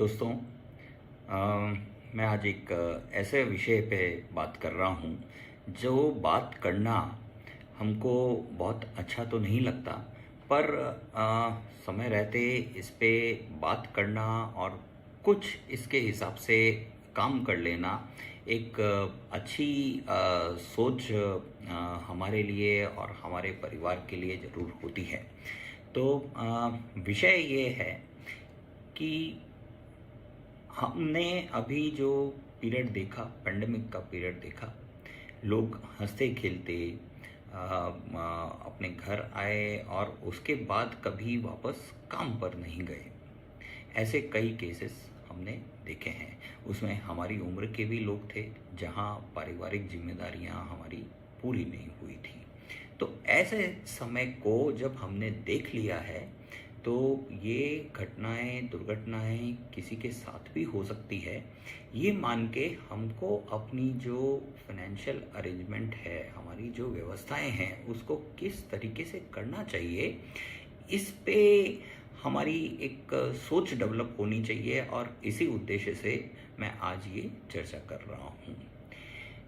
दोस्तों, मैं आज एक ऐसे विषय पे बात कर रहा हूँ जो बात करना हमको बहुत अच्छा तो नहीं लगता, पर समय रहते इस पे बात करना और कुछ इसके हिसाब से काम कर लेना एक अच्छी सोच हमारे लिए और हमारे परिवार के लिए ज़रूर होती है। तो विषय ये है कि हमने अभी जो पीरियड देखा, पेंडेमिक का पीरियड देखा, लोग हंसते खेलते अपने घर आए और उसके बाद कभी वापस काम पर नहीं गए। ऐसे कई केसेस हमने देखे हैं। उसमें हमारी उम्र के भी लोग थे, जहां पारिवारिक जिम्मेदारियां हमारी पूरी नहीं हुई थी। तो ऐसे समय को जब हमने देख लिया है, तो ये घटनाएं, दुर्घटनाएं किसी के साथ भी हो सकती है। ये मान के हमको अपनी जो फाइनेंशियल अरेंजमेंट है, हमारी जो व्यवस्थाएं हैं, उसको किस तरीके से करना चाहिए, इस पे हमारी एक सोच डेवलप होनी चाहिए। और इसी उद्देश्य से मैं आज ये चर्चा कर रहा हूँ।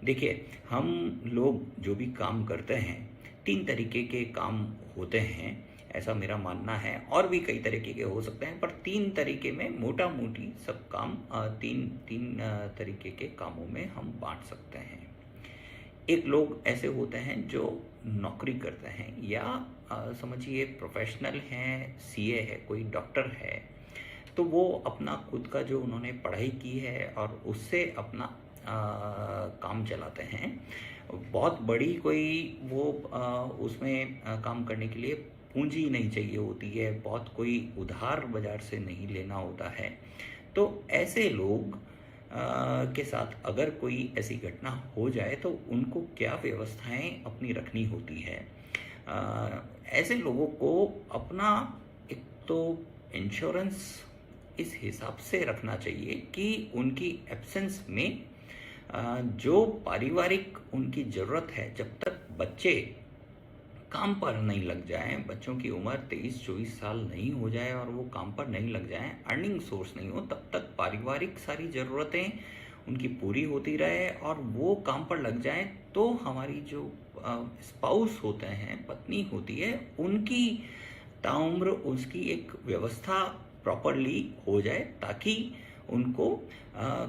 देखिए, हम लोग जो भी काम करते हैं, 3 तरीके के काम होते हैं, ऐसा मेरा मानना है। और भी कई तरीके के हो सकते हैं, पर 3 तरीके में मोटा मोटी सब काम तीन तीन तरीके के कामों में हम बांट सकते हैं। एक लोग ऐसे होते हैं जो नौकरी करते हैं, या समझिए प्रोफेशनल हैं, सीए है, कोई डॉक्टर है, तो वो अपना खुद का जो उन्होंने पढ़ाई की है और उससे अपना काम चलाते हैं। बहुत बड़ी कोई वो उसमें काम करने के लिए पूंजी नहीं चाहिए होती है, बहुत कोई उधार बाजार से नहीं लेना होता है। तो ऐसे लोग के साथ अगर कोई ऐसी घटना हो जाए तो उनको क्या व्यवस्थाएं अपनी रखनी होती है। ऐसे लोगों को अपना एक तो इंश्योरेंस इस हिसाब से रखना चाहिए कि उनकी एब्सेंस में जो पारिवारिक उनकी ज़रूरत है, जब तक बच्चे काम पर नहीं लग जाएं, बच्चों की उम्र 23-24 साल नहीं हो जाए और वो काम पर नहीं लग जाएं, अर्निंग सोर्स नहीं हो, तब तक पारिवारिक सारी ज़रूरतें उनकी पूरी होती रहे। और वो काम पर लग जाएं तो हमारी जो स्पाउस होते हैं, पत्नी होती है, उनकी ताउम्र उसकी एक व्यवस्था प्रॉपरली हो जाए, ताकि उनको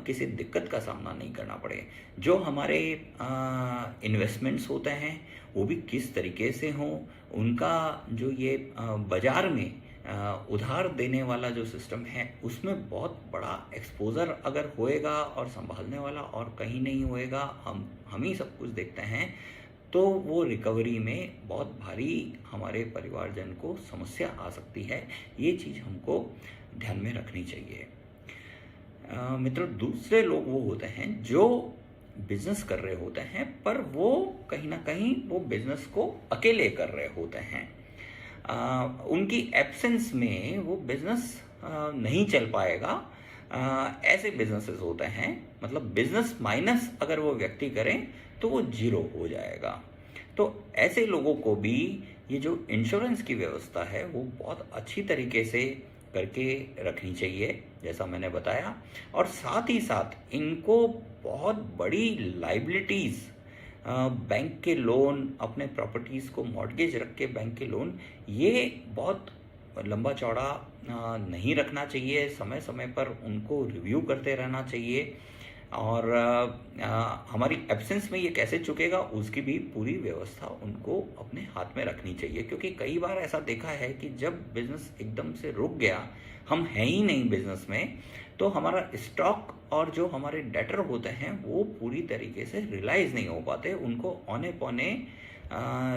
किसी दिक्कत का सामना नहीं करना पड़े। जो हमारे इन्वेस्टमेंट्स होते हैं वो भी किस तरीके से हों, उनका जो ये बाजार में उधार देने वाला जो सिस्टम है, उसमें बहुत बड़ा एक्सपोजर अगर होएगा और संभालने वाला और कहीं नहीं होएगा, हम ही सब कुछ देखते हैं, तो वो रिकवरी में बहुत भारी हमारे परिवारजन को समस्या आ सकती है। ये चीज़ हमको ध्यान में रखनी चाहिए। मित्रों, दूसरे लोग वो होते हैं जो बिजनेस कर रहे होते हैं, पर वो कहीं ना कहीं वो बिजनेस को अकेले कर रहे होते हैं। उनकी एब्सेंस में वो बिजनेस नहीं चल पाएगा। ऐसे बिजनेसेस होते हैं, मतलब बिजनेस माइनस अगर वो व्यक्ति करें तो वो जीरो हो जाएगा। तो ऐसे लोगों को भी ये जो इंश्योरेंस की व्यवस्था है वो बहुत अच्छी तरीके से करके रखनी चाहिए, जैसा मैंने बताया। और साथ ही साथ इनको बहुत बड़ी लाइबिलिटीज़, बैंक के लोन, अपने प्रॉपर्टीज़ को मॉर्गेज रख के बैंक के लोन, ये बहुत लंबा चौड़ा नहीं रखना चाहिए। समय समय पर उनको रिव्यू करते रहना चाहिए। और हमारी एब्सेंस में ये कैसे चुकेगा, उसकी भी पूरी व्यवस्था उनको अपने हाथ में रखनी चाहिए। क्योंकि कई बार ऐसा देखा है कि जब बिजनेस एकदम से रुक गया, हम हैं ही नहीं बिजनेस में, तो हमारा स्टॉक और जो हमारे डेटर होते हैं वो पूरी तरीके से रियलाइज नहीं हो पाते। उनको औने पौने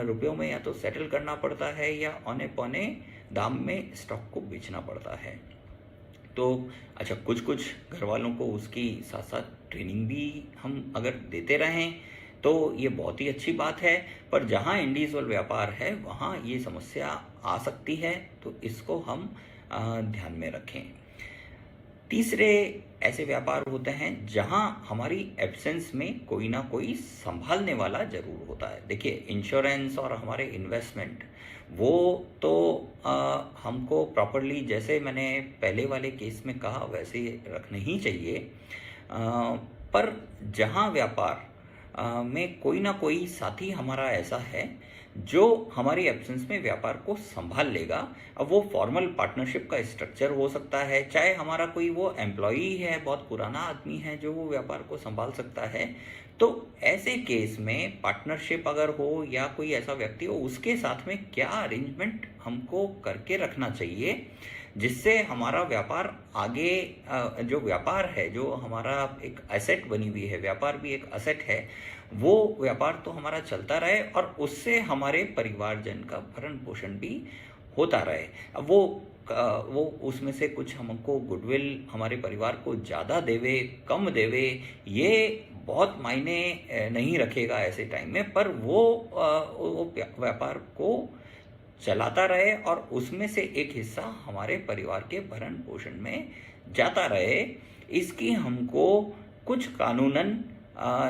रुपयों में या तो सेटल करना पड़ता है, या औने पौने दाम में स्टॉक को बेचना पड़ता है। तो अच्छा, कुछ घर वालों को उसकी साथ साथ ट्रेनिंग भी हम अगर देते रहें तो ये बहुत ही अच्छी बात है। पर जहाँ इंडिविजुअल व्यापार है वहाँ ये समस्या आ सकती है, तो इसको हम ध्यान में रखें। तीसरे ऐसे व्यापार होते हैं जहां हमारी एब्सेंस में कोई ना कोई संभालने वाला जरूर होता है। देखिए, इंश्योरेंस और हमारे इन्वेस्टमेंट वो तो हमको प्रॉपरली, जैसे मैंने पहले वाले केस में कहा, वैसे ही रखने ही चाहिए। पर जहां व्यापार में कोई ना कोई साथी हमारा ऐसा है जो हमारी एब्सेंस में व्यापार को संभाल लेगा। अब वो फॉर्मल पार्टनरशिप का स्ट्रक्चर हो सकता है, चाहे हमारा कोई वो एम्प्लॉई है, बहुत पुराना आदमी है जो वो व्यापार को संभाल सकता है। तो ऐसे केस में पार्टनरशिप अगर हो या कोई ऐसा व्यक्ति हो, उसके साथ में क्या अरेंजमेंट हमको करके रखना चाहिए जिससे हमारा व्यापार आगे, जो व्यापार है, जो हमारा एक एसेट बनी हुई है, व्यापार भी एक एसेट है, वो व्यापार तो हमारा चलता रहे और उससे हमारे परिवारजन का भरण पोषण भी होता रहे। अब वो उसमें से कुछ हमको गुडविल हमारे परिवार को ज़्यादा देवे कम देवे, ये बहुत मायने नहीं रखेगा ऐसे टाइम में, पर वो व्यापार को चलाता रहे और उसमें से एक हिस्सा हमारे परिवार के भरण पोषण में जाता रहे। इसकी हमको कुछ कानूनन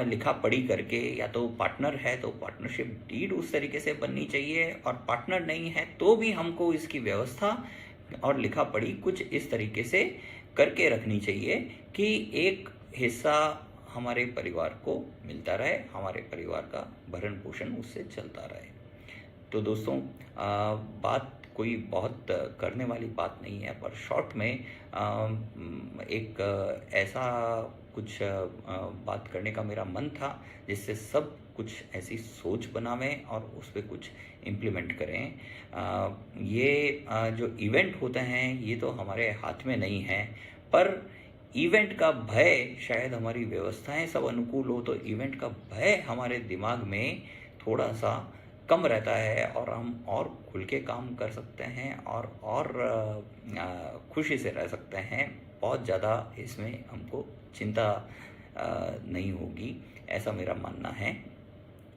लिखा पढ़ी करके, या तो पार्टनर है तो पार्टनरशिप डीड उस तरीके से बननी चाहिए, और पार्टनर नहीं है तो भी हमको इसकी व्यवस्था और लिखा पढ़ी कुछ इस तरीके से करके रखनी चाहिए कि एक हिस्सा हमारे परिवार को मिलता रहे, हमारे परिवार का भरण पोषण उससे चलता रहे। तो दोस्तों, बात कोई बहुत करने वाली बात नहीं है, पर शॉर्ट में एक ऐसा कुछ बात करने का मेरा मन था जिससे सब कुछ ऐसी सोच बनावें और उस पर कुछ इम्प्लीमेंट करें। ये जो इवेंट होते हैं ये तो हमारे हाथ में नहीं है, पर इवेंट का भय, शायद हमारी व्यवस्थाएं सब अनुकूल हो तो इवेंट का भय हमारे दिमाग में थोड़ा सा कम रहता है और हम और खुल के काम कर सकते हैं और खुशी से रह सकते हैं। बहुत ज़्यादा इसमें हमको चिंता नहीं होगी, ऐसा मेरा मानना है।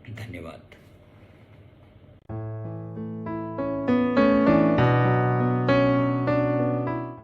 धन्यवाद।